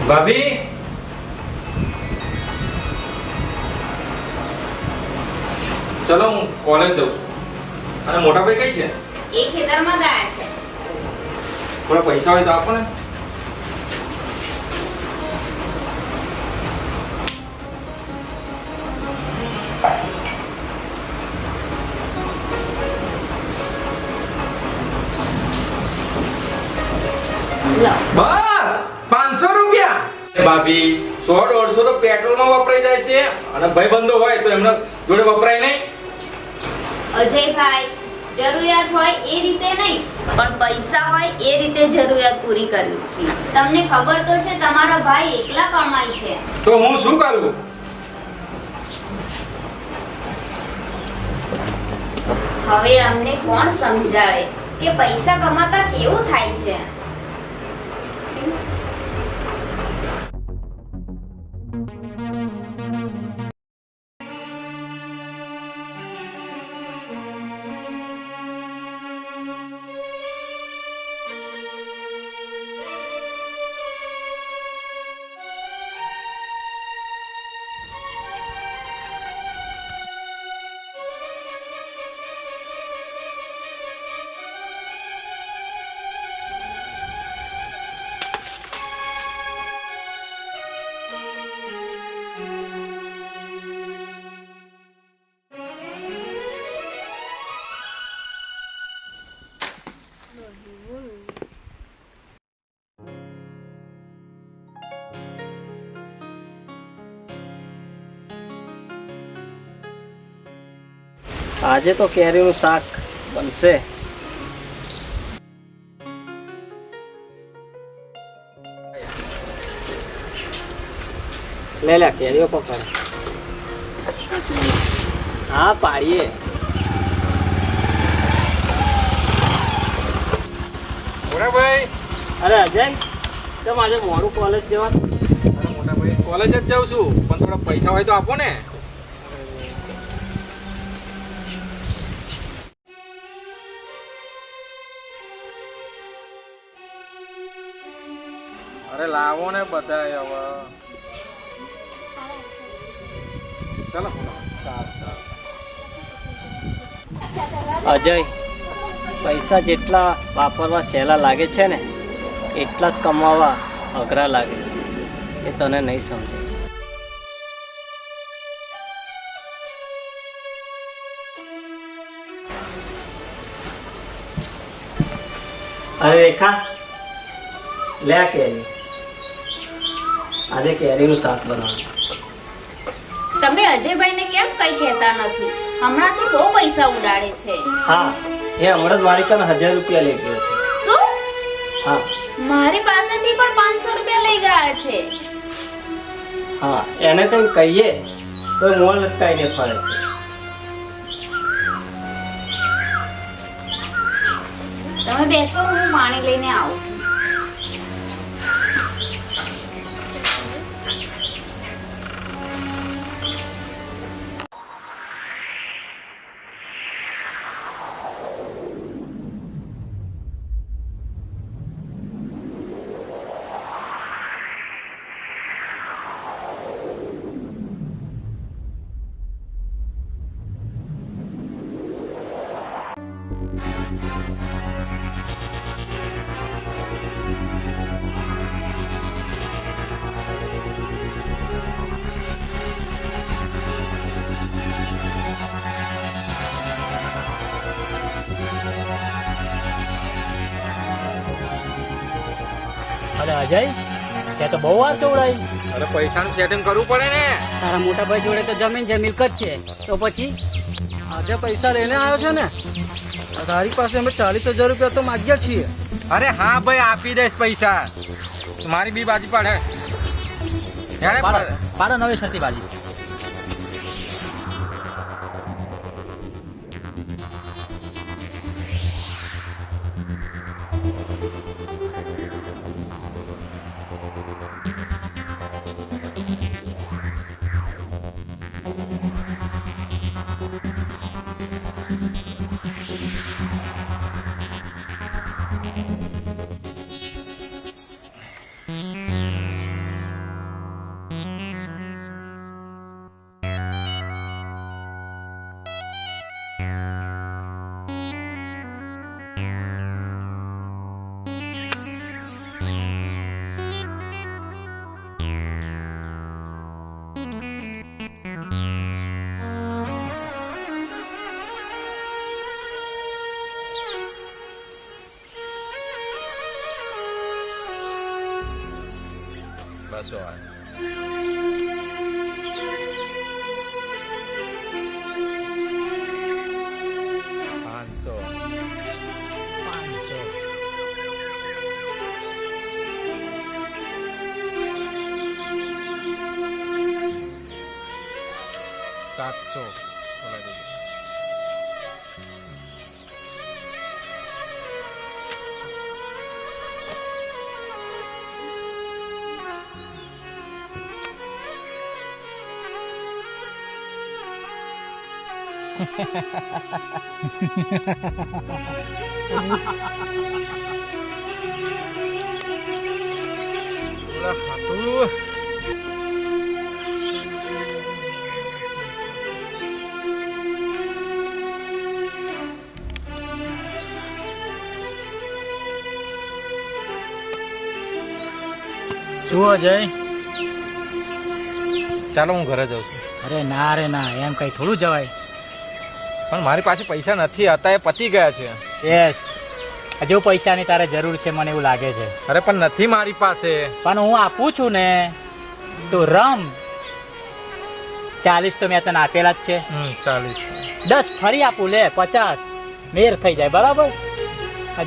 ભાભી ચલો હું કોલેજ જાઉં છું અને મોટા ભાઈ કઈ છે એ ખેતરમાં ગયા છે. થોડા પૈસા હોય તો આપો ને. લો બસ 500 રૂપિયા. ભાભી 100-150 તો પેટ્રોલમાં વપરાઈ જાય છે અને ભાઈબંધો હોય તો એમના જોડે વપરાય નહીં. અજયભાઈ, જરૂરિયાત હોય એ રીતે નહીં, પણ પૈસા હોય એ રીતે જરૂરિયાત પૂરી કરવી. તમને ખબર તો છે તમારો ભાઈ એકલા કમાય છે. તો હું શું કરું? હવે અમને કોણ સમજાવે કે પૈસા કમાતા કેવું થાય છે? આજે તો કેરીનું શાક બનશે. લે લે કેરીઓ પકડ. હા પાડીએ. મોટા ભાઈ. અરે અજય, કેમ આજે મોડું કોલેજ જવાનું? અરે મોટા ભાઈ કોલેજ જ જાઉં છું પણ થોડા પૈસા હોય તો આપો ને. અરે લાવો ને બધા હવે. ચાલો. અજય, પૈસા જેટલા વાપરવા સહેલા લાગે છે ને એટલા જ કમાવા અઘરા લાગે છે. એ તને નહીં સમજે. અરે રેખા, લે આ કેરી. આજે કેરીનું શાક બનાવવાનું. તમે અજયભાઈને કેમ કઈ કહેતા નથી? હમણાંથી બહુ પૈસા ઉડાડે છે. હા, એ હમણાં જ મારી કને 1000 રૂપિયા લઈ ગયો છે. શું? હા મારી પાસેથી પણ 500 રૂપિયા લઈ ગયા છે. હા, એને કંઈ કહીએ તો મોં લટકાઈને ફરે છે. તમે બેસો, હું પાણી લઈને આવું છું. અરે અજય, તે તો બહુ વાર ચોવડાઈ. અરે પૈસાનું સેટિંગ કરવું પડે ને. તારા મોટા ભાઈ જોડે તો જમીન છે, મિલકત છે, તો પછી આજે પૈસા લઈને આવ્યો છે ને, તારી પાસે અમે 40,000 રૂપિયા તો માંગ્યા છીએ. અરે હા ભાઈ આપી દઈશ પૈસા. મારી બી બાજી પાડે. પાડો નવેસરથી બાજી. બસો 700 બોલાવી દેજો. Udah, atuh. શું અજય? ચાલો હું ઘરે જાઉં છું. અરે ના રે ના, એમ કઈ થોડું જવાય. પણ મારી પાસે પૈસા નથી, હતા એ પતી ગયા છે. યસ, હજુ પૈસાની તારે જરૂર છે મને એવું લાગે છે. અરે પણ નથી મારી પાસે. પણ હું આપું છું ને, તું રમ. 40 તો મેં તને આપેલા જ છે. 40. 10 ફરી આપું, લે 50 મેર થઈ જાય. બરાબર,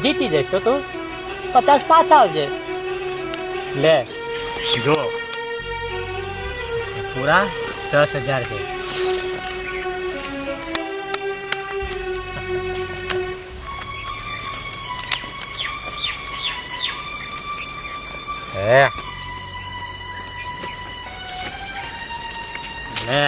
જીતી જઈશ તો તું 50 પાછા આવજે. લે જો, પૂરા 10,000 છે. હે લે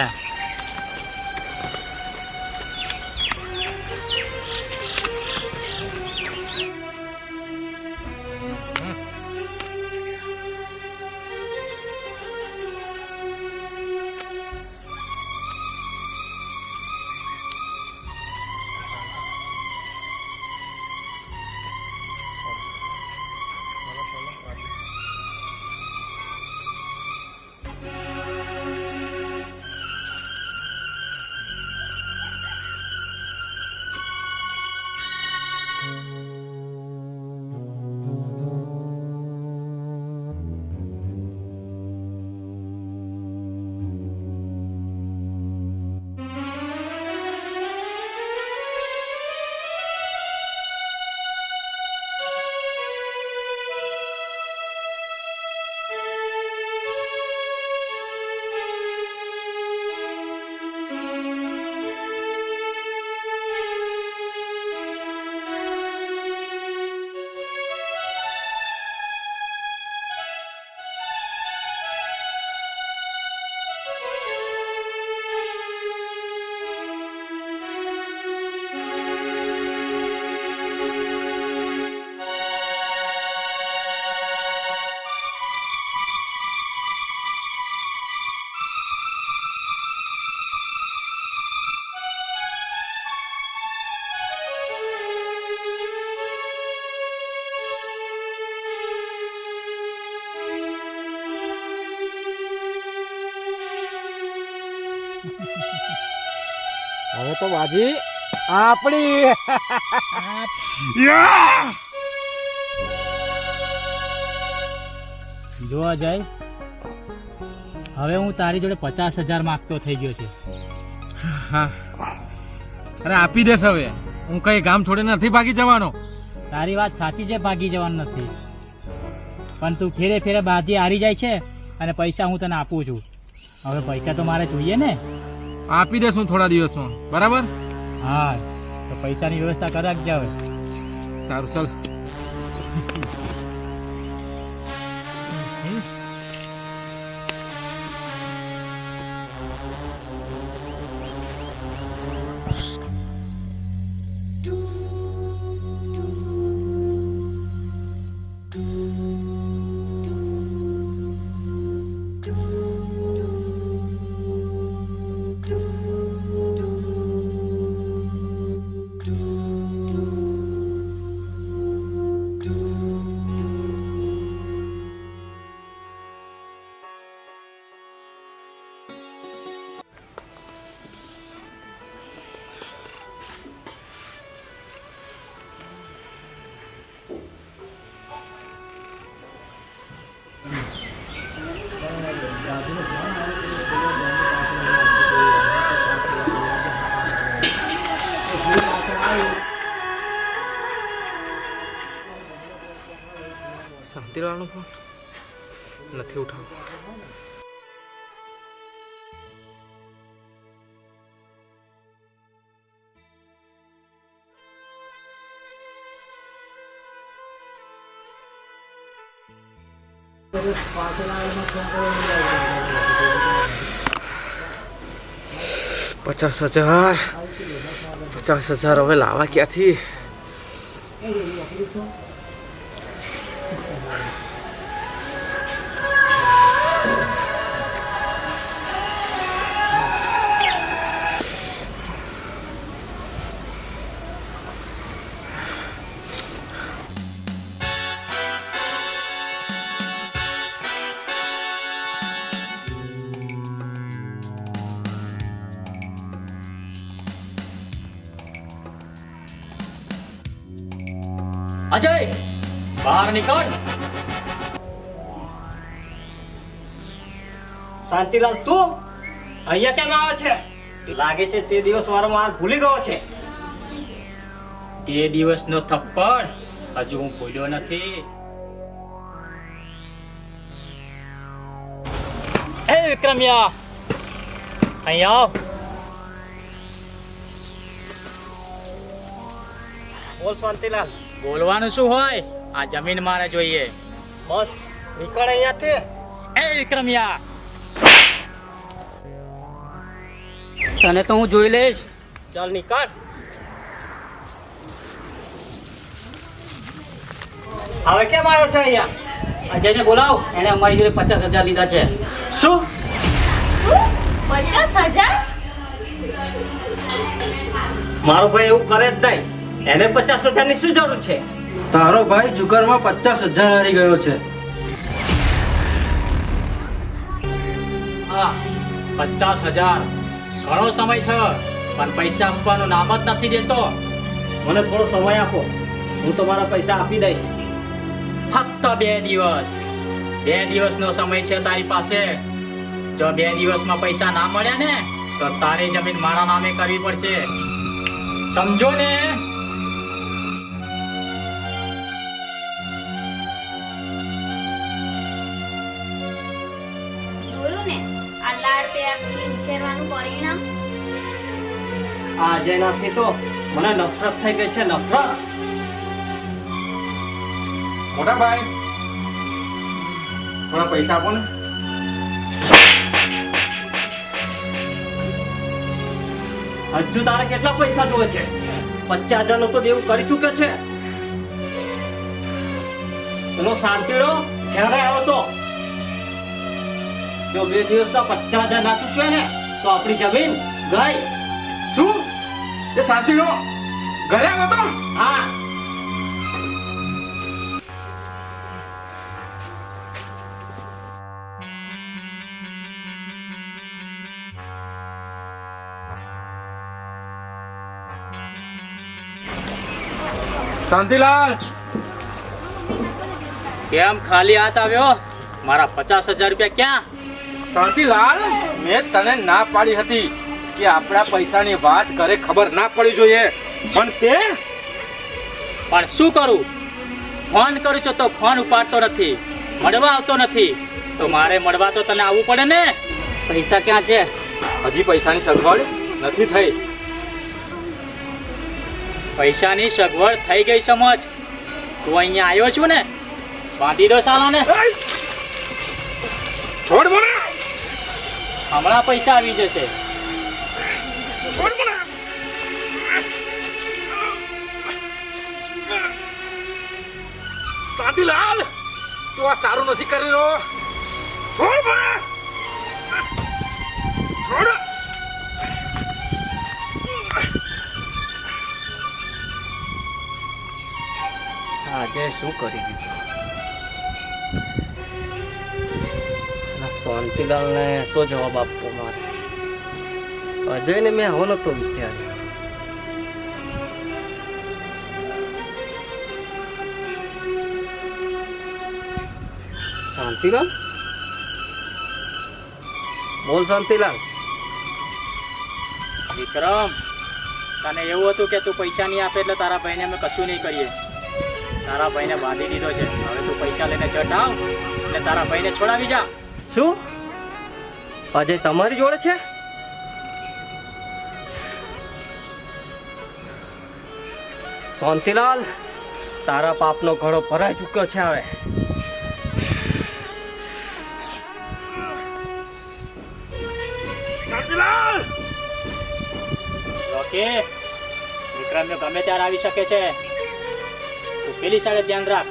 હવે તો બાજી આપણી. જો અજય, હવે હું તારી જોડે 50,000 માંગતો થઈ ગયો છે. હા, અરે આપી દેસ. હવે હું કઈ ગામ છોડીને નથી ભાગી જવાનો. તારી વાત સાચી છે, ભાગી જવાનું નથી. પણ તું ફેરે ફેરે બાજી હારી જાય છે અને પૈસા હું તને આપું છું. હવે પૈસા તો મારે જોઈએ ને. આપી દેસ હું થોડા દિવસમાં. બરાબર? હા, તો પૈસાની વ્યવસ્થા કરી રાખજે હવે. સારું, ચાલ. શાંતિલાલનો ફોન નથી ઉઠાવો. ₹50,000 હવે લાવવા ક્યાંથી? અજય, બહાર નીકળ. શાંતિલાલ તું અહીંયા કેમ આવે છે? લાગે છે તે દિવસ મારો માર ભૂલી ગયો છે. તે દિવસનો થપ્પડ હજુ હું ભૂલ્યો નથી. એ વિક્રમ્યા, અહીંયા આવ. બોલ શાંતિલાલ. બોલવાનું શું હોય? આ જમીન મારે જોઈએ. બસ નીકળ અહીંયાથી. એ વિક્રમ્યા, તને તો હું જોઈ લઈશ. ચાલ નીકળ. હવે કેમ આવ્યો છે અહીંયા? અજયને બોલાવ, એને અમારી જોડે 50,000 લીધા છે. શું? 50,000? મારો ભાઈ એવું કરે જ નહીં. એને 50,000 ની શું જરૂર છે? તારો ભાઈ જુગારમાં 50,000 હારી ગયો છે. હા, 50,000 ઘણો સમય થયો, પણ પૈસા આપવાનું નામ જ નથી દેતો. મને થોડો સમય આપો, હું તમારા પૈસા આપી દઈશ. ફક્ત 2 દિવસ. 2 દિવસનો સમય છે તારી પાસે. જો 2 દિવસમાં પૈસા ના મળ્યા ને તો તારી જમીન મારા નામે કરવી પડશે. સમજો ને? જોયું ને આ લાડ પ્યારથી ઉછેરવાનું પરિણામ? આજે નથી તો મને નફરત થઈ ગઈ છે. નફરત. મોટા ભાઈ થોડા પૈસા આપો ને. હજુ તારે કેટલા પૈસા જોવે છે? 50,000 નો તો દેવું કરી ચૂક્યો છે. પેલો શાંતિડો ક્યારે આવ્યો તો? જો 2 દિવસના 50,000 ના ચૂક્યો ને તો આપણી જમીન ગઈ. શું એ શાંતિનો ઘરે આવ્યો તો? હા. શાંતિલાલ, કેમ ખાલી હાથ આવ્યો? મારા 50,000 રૂપિયા ક્યાં? શાંતિલાલ, મેં તને ના પાડી હતી કે આપણા પૈસાની વાત ઘરે ખબર ના પડી જોઈએ, પણ તે પણ શું કરું? ફોન કરું છું તો ફોન ઉપાડતો નથી, મળવા આવતો નથી. તો મારે મળવા તો તને આવવું પડે ને. પૈસા ક્યાં છે? હજી પૈસાની સગવડ નથી થઈ. પૈસાની સગવડ થઈ ગઈ સમજ. તું અહીંયા આવ્યો છું ને, બાંધી દો સાલાને. છોડ મને. હમણાં પૈસા આવી જશે. છોડ મને. શાંતિલાલ, તું આ સારું નથી કરી રહ્યો. છોડ મને. છોડ. આજે શું કરી દીધું? શાંતિલાલને શું જવાબ આપવો મારે? અજયને મેં આવો નતો વિચાર્યો. શાંતિલાલ, બોલ શાંતિલાલ. વિક્રમ, તને એવું હતું કે તું પૈસા નહીં આપે એટલે તારા ભાઈને અમે કશું નહીં કરીએ. તારા ભાઈને બાંધી દીધો છે. હવે તું પૈસા લઈને જટ આવ અને તારા ભાઈને છોડાવી જા. શું અજય તમારી જોડે છે? શાંતિલાલ, તારા પાપનો ઘડો ભરાઈ ચૂક્યો છે હવે. રોકી, વિક્રમ ગમે ત્યારે આવી શકે છે. તું પેલી સાઈડે ધ્યાન રાખ.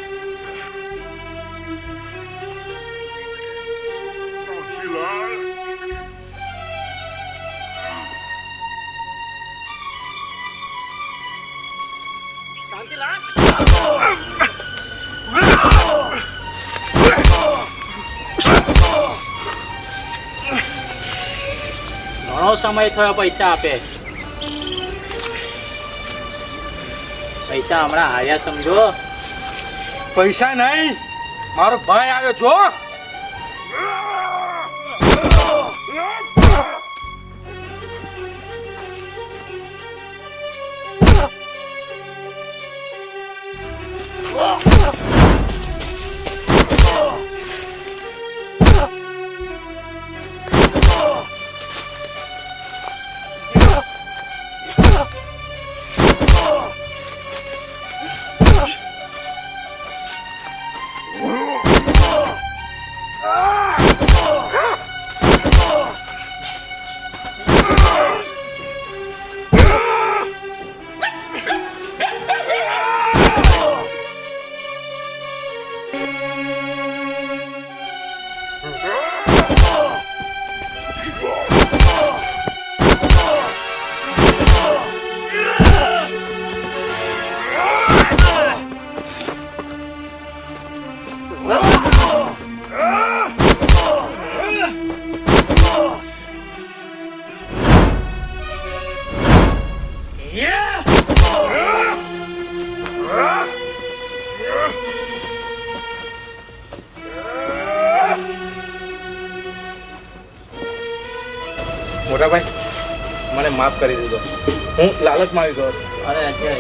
ઘણો સમય થયો પૈસા આપે. પૈસા હમણાં હાર્યા સમજો. પૈસા નહીં, મારો ભાઈ આવ્યો છો. મોટા ભાઈ, મને માફ કરી દીધો. હું લાલચમાં આવી ગયો હતો. અરે અજય,